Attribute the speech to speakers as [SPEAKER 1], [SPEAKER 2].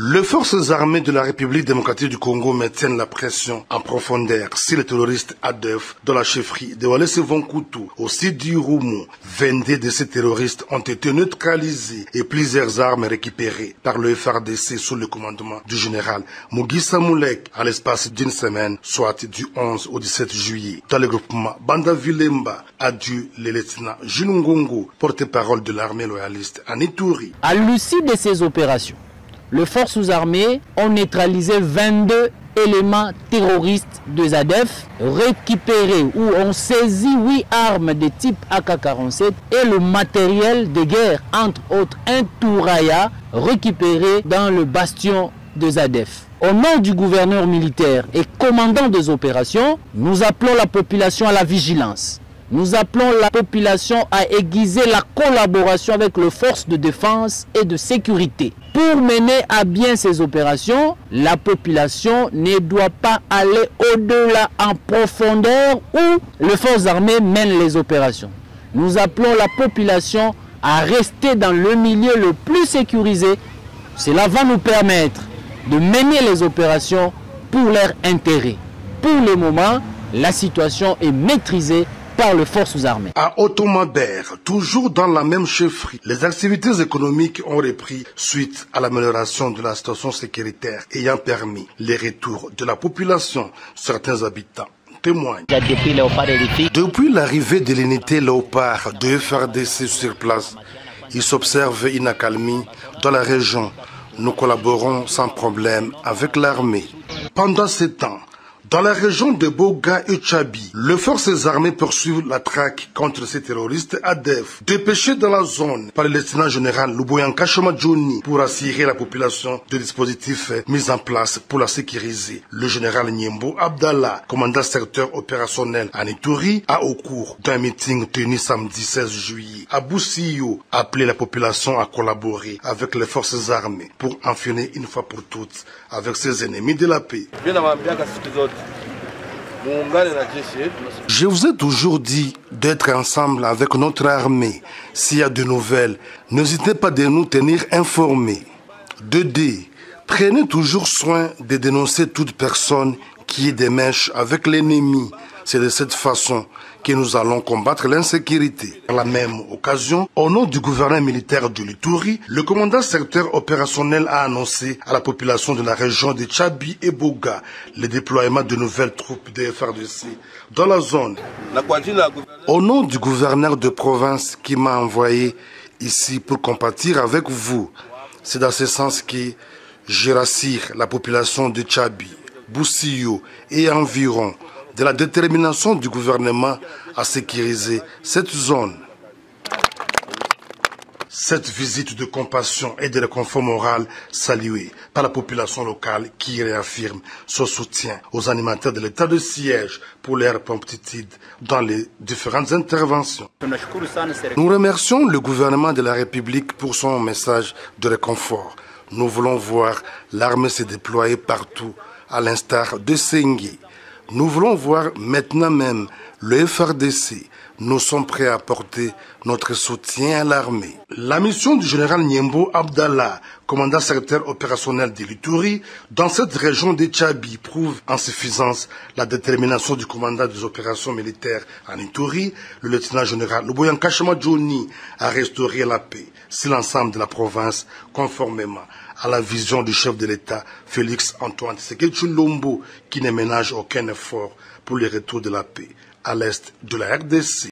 [SPEAKER 1] Les forces armées de la République démocratique du Congo maintiennent la pression en profondeur sur les terroristes ADF dans la chefferie de Walese Vonkutu au site du Roumu. 22 de ces terroristes ont été neutralisés et plusieurs armes récupérées par le FARDC sous le commandement du général Mugisa Moulek à l'espace d'une semaine, soit du 11 au 17 juillet. Dans le groupement Banda Vilemba, a dit le lieutenant Jules Ngongo, porte-parole de l'armée loyaliste en Ituri.
[SPEAKER 2] À l'issue de ces opérations, les forces armées ont neutralisé 22 éléments terroristes de ZADF, récupéré ou ont saisi 8 armes de type AK-47 et le matériel de guerre, entre autres un Touraya récupéré dans le bastion de ZADF. Au nom du gouverneur militaire et commandant des opérations, nous appelons la population à la vigilance. Nous appelons la population à aiguiser la collaboration avec les forces de défense et de sécurité. Pour mener à bien ces opérations, la population ne doit pas aller au-delà en profondeur où les forces armées mènent les opérations. Nous appelons la population à rester dans le milieu le plus sécurisé. Cela va nous permettre de mener les opérations pour leur intérêt. Pour le moment, la situation est maîtrisée par les forces armées.
[SPEAKER 1] À Otomabert, toujours dans la même chefferie, les activités économiques ont repris suite à l'amélioration de la situation sécuritaire ayant permis les retours de la population. Certains habitants témoignent. Depuis l'arrivée de l'unité Léopard de FARDC sur place, il s'observe une accalmie dans la région. Nous collaborons sans problème avec l'armée. Pendant ce temps, dans la région de Boga et Tchabi, les forces armées poursuivent la traque contre ces terroristes ADF, dépêchés dans la zone par le lieutenant général Luboyanka Shomadjouni pour assurer la population de dispositifs mis en place pour la sécuriser. Le général Nyembo Abdallah, commandant secteur opérationnel à Ituri, a au cours d'un meeting tenu samedi 16 juillet à Boussio, appelé la population à collaborer avec les forces armées pour en finir une fois pour toutes avec ses ennemis de la paix. Je vous ai toujours dit d'être ensemble avec notre armée. S'il y a de nouvelles, n'hésitez pas de nous tenir informés. 2D. Prenez toujours soin de dénoncer toute personne qui est des mèches avec l'ennemi. C'est de cette façon que nous allons combattre l'insécurité. À la même occasion, au nom du gouverneur militaire de l'Ituri, le commandant secteur opérationnel a annoncé à la population de la région de Tchabi et Boga le déploiement de nouvelles troupes de FARDC dans la zone. Au nom du gouverneur de province qui m'a envoyé ici pour compatir avec vous, c'est dans ce sens que je rassure la population de Tchabi, Boussio et environ de la détermination du gouvernement à sécuriser cette zone. Cette visite de compassion et de réconfort moral saluée par la population locale qui réaffirme son soutien aux animateurs de l'état de siège pour leur promptitude dans les différentes interventions. Nous remercions le gouvernement de la République pour son message de réconfort. Nous voulons voir l'armée se déployer partout, à l'instar de Sengi. Nous voulons voir maintenant même le FARDC. Nous sommes prêts à apporter notre soutien à l'armée. La mission du général Nyembo Abdallah, commandant secteur opérationnel de l'Ituri, dans cette région de Tchabi, prouve en suffisance la détermination du commandant des opérations militaires en Ituri, le lieutenant général Luboyanka Shomadjouni, à restaurer la paix sur l'ensemble de la province, conformément à la vision du chef de l'État, Félix Antoine Tshisekedi Tshilombo, qui ne ménage aucun effort pour le retour de la paix à l'est de la RDC.